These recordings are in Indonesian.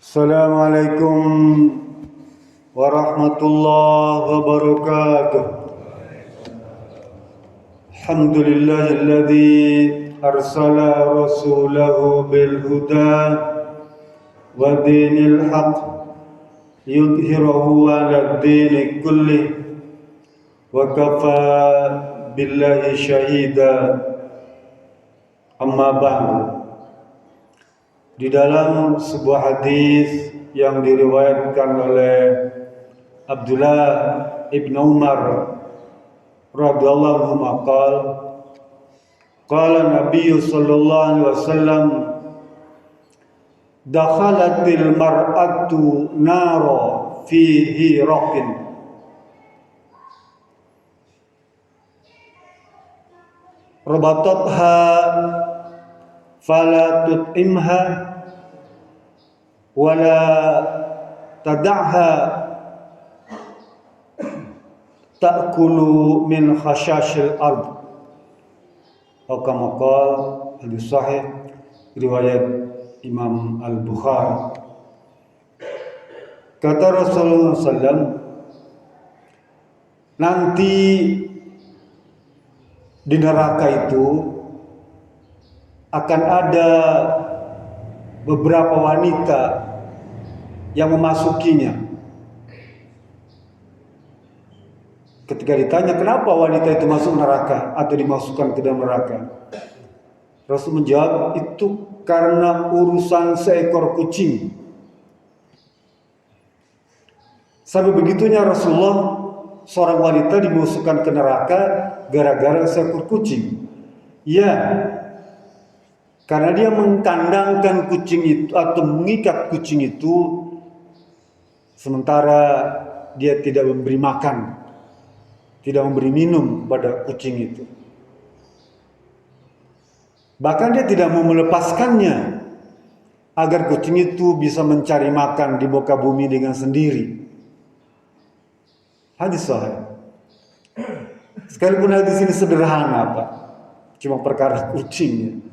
Assalamualaikum warahmatullahi wabarakatuh. Alhamdulillahilladzi arsala rasulahu bil huda wa dinil haq yudhhirahu 'ala dini kulli wa kafa billahi syahida. Amma ba'du. Di dalam sebuah hadis yang diriwayatkan oleh Abdullah ibn Umar radhiyallahu anhu qala Nabi sallallahu alaihi wasallam dakhalatil mar'atu nara fihi raqin rabatatha fala tut'imha wala tad'ha ta'kulu min khashashil ard. Atau kama qala hadis sahih riwayat Imam Al-Bukhari. Kata Rasulullah SAW, nanti di neraka itu akan ada beberapa wanita yang memasukinya. Ketika ditanya kenapa wanita itu masuk neraka atau dimasukkan ke dalam neraka, Rasul menjawab, itu karena urusan seekor kucing. Sampai begitunya Rasulullah, seorang wanita dimasukkan ke neraka gara-gara seekor kucing. Ya, karena dia mengkandangkan kucing itu atau mengikat kucing itu, sementara dia tidak memberi makan, tidak memberi minum pada kucing itu. Bahkan dia tidak mau melepaskannya agar kucing itu bisa mencari makan di muka bumi dengan sendiri. Hadis sahih. Sekalipun hadis ini sederhana, Pak, cuma perkara kucingnya,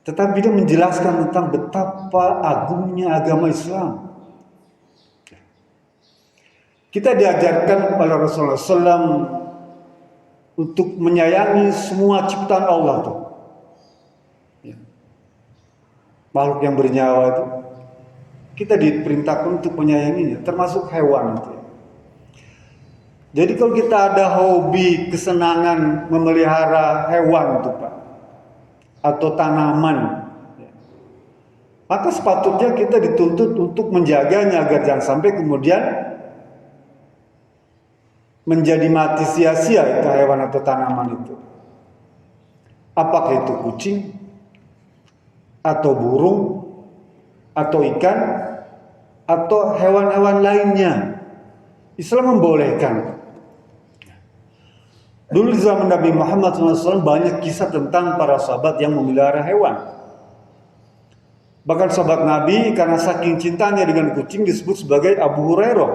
tetapi dia menjelaskan tentang betapa agungnya agama Islam. Kita diajarkan oleh Rasulullah SAW untuk menyayangi semua ciptaan Allah tuh. Makhluk yang bernyawa itu kita diperintahkan untuk menyayanginya, termasuk hewan itu. Jadi kalau kita ada hobi, kesenangan memelihara hewan itu, Pak, atau tanaman, maka sepatutnya kita dituntut untuk menjaganya agar jangan sampai kemudian menjadi mati sia-sia itu hewan atau tanaman itu. Apakah itu kucing atau burung atau ikan atau hewan-hewan lainnya, Islam membolehkan. Dulu di zaman Nabi Muhammad SAW banyak kisah tentang para sahabat yang memelihara hewan. Bahkan sahabat Nabi karena saking cintanya dengan kucing disebut sebagai Abu Hurairah,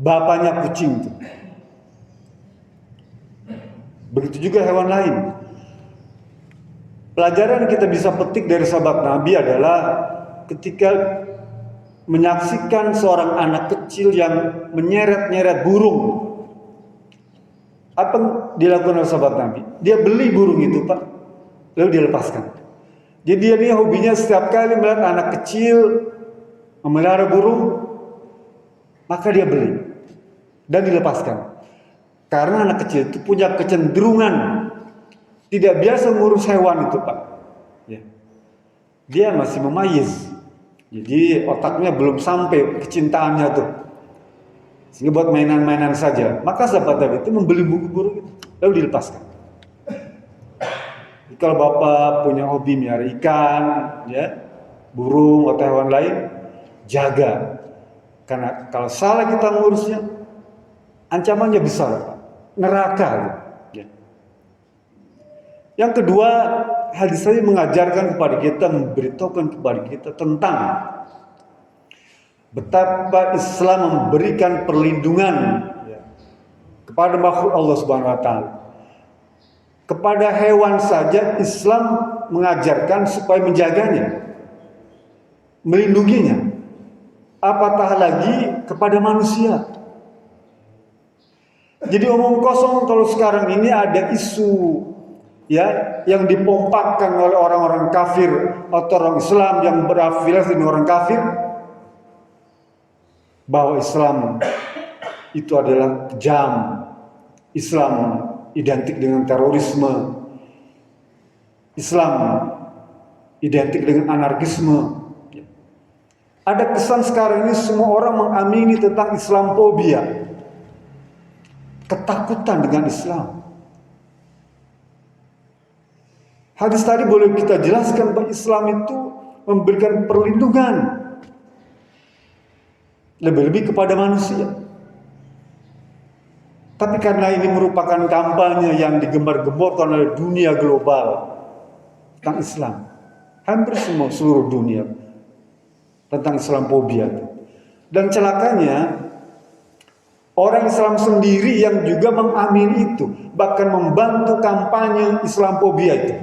bapaknya kucing itu. Begitu juga hewan lain. Pelajaran kita bisa petik dari sahabat Nabi adalah ketika menyaksikan seorang anak kecil yang menyeret-nyeret burung, apa yang dilakukan oleh sahabat Nabi? Dia beli burung itu, Pak, lalu dia lepaskan. Jadi dia ini hobinya setiap kali melihat anak kecil memelihara burung, maka dia beli dan dilepaskan. Karena anak kecil itu punya kecenderungan tidak biasa ngurus hewan itu, Pak. Ya. Dia masih memayis. Jadi otaknya belum sampai kecintaannya tuh. Sehingga buat mainan-mainan saja. Maka sahabat Nabi itu membeli burung itu, lalu dilepaskan. Jadi, kalau Bapak punya hobi melihara ikan, ya, burung atau hewan lain, jaga. Karena kalau salah kita ngurusnya, ancamannya besar, Pak. Neraka. Ya. Yang kedua, hadis ini mengajarkan kepada kita, memberitahukan kepada kita tentang betapa Islam memberikan perlindungan kepada makhluk Allah Subhanahu wa taala. Kepada hewan saja Islam mengajarkan supaya menjaganya, melindunginya. apatah lagi kepada manusia. Jadi omong kosong kalau sekarang ini ada isu ya yang dipompakkan oleh orang-orang kafir atau orang Islam yang berafiliasi dengan orang kafir, bahwa Islam itu adalah kejam, Islam identik dengan terorisme, Islam identik dengan anarkisme. Ada kesan sekarang ini semua orang mengamini tentang Islamophobia, ketakutan dengan Islam. Hadis tadi boleh kita jelaskan bahwa Islam itu memberikan perlindungan lebih-lebih kepada manusia. Tapi karena ini merupakan kampanye yang digembar-gemborkan oleh dunia global tentang Islam, hampir semua seluruh dunia tentang Islamophobia. Dan celakanya orang Islam sendiri yang juga mengamini itu, bahkan membantu kampanye Islamophobia itu.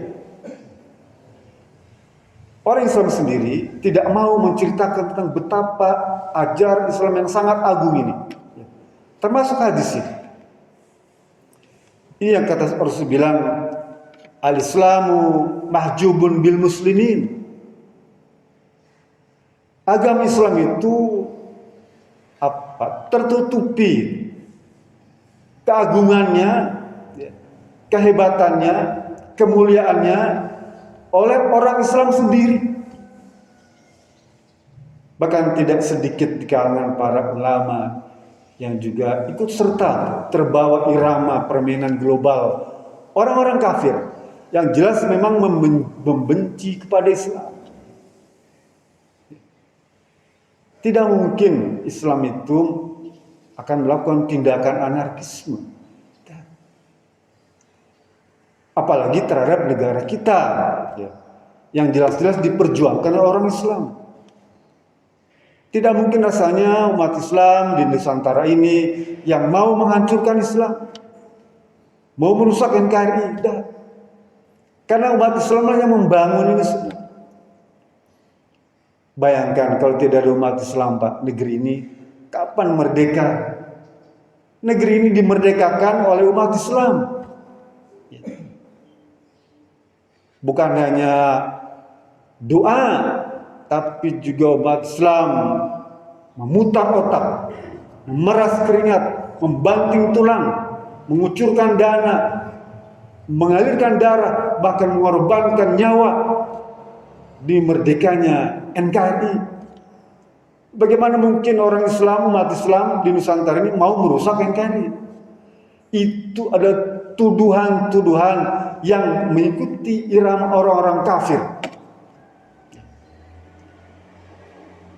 Orang Islam sendiri tidak mau menceritakan tentang betapa ajaran Islam yang sangat agung ini, termasuk hadis ini. Ini yang kata Rasul bilang, al-Islamu mahjubun bil muslimin. Agama Islam itu tertutupi keagungannya, kehebatannya, kemuliaannya oleh orang Islam sendiri. Bahkan tidak sedikit di kalangan para ulama yang juga ikut serta terbawa irama permainan global orang-orang kafir yang jelas memang membenci kepada Islam. Tidak mungkin Islam itu akan melakukan tindakan anarkisme, apalagi terhadap negara kita yang jelas-jelas diperjuangkan oleh orang Islam. Tidak mungkin rasanya umat Islam di Nusantara ini yang mau menghancurkan Islam, mau merusak NKRI. Karena umat Islam yang membangun ini semua. Bayangkan kalau tidak ada umat Islam, Pak, negeri ini kapan merdeka? Negeri ini dimerdekakan oleh umat Islam. Bukan hanya doa, tapi juga umat Islam memutar otak, memeras keringat, membanting tulang, mengucurkan dana, mengalirkan darah, bahkan mengorbankan nyawa di merdekanya NKRI. Bagaimana mungkin orang Islam, umat Islam di Nusantara ini mau merusak NKRI? Itu ada tuduhan-tuduhan yang mengikuti irama orang-orang kafir.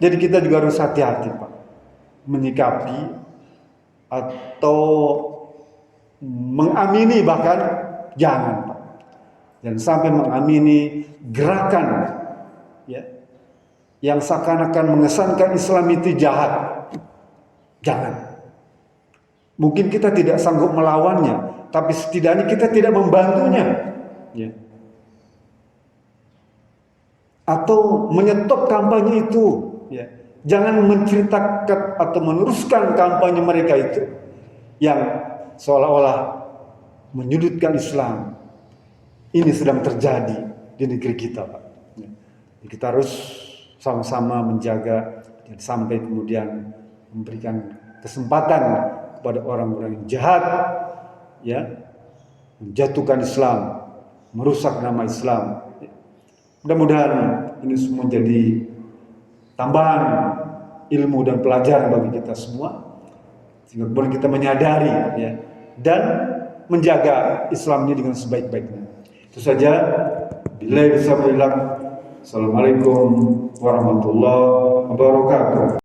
Jadi kita juga harus hati-hati, Pak, menyikapi atau mengamini, bahkan jangan, Pak, dan sampai mengamini gerakan yang seakan-akan mengesankan Islam itu jahat. Jangan. Mungkin kita tidak sanggup melawannya, tapi setidaknya kita tidak membantunya, atau menyetop kampanye itu. Jangan menceritakan atau meneruskan kampanye mereka itu yang seolah-olah menyudutkan Islam. Ini sedang terjadi di negeri kita, Pak. Kita harus sama-sama menjaga dan sampai kemudian memberikan kesempatan kepada orang-orang yang jahat, menjatuhkan Islam, merusak nama Islam. Mudah-mudahan ini semua menjadi tambahan ilmu dan pelajaran bagi kita semua, sehingga boleh kita menyadari dan menjaga Islam ini dengan sebaik-baiknya. Itu saja. Billahi bisa bilang. Assalamualaikum warahmatullahi wabarakatuh.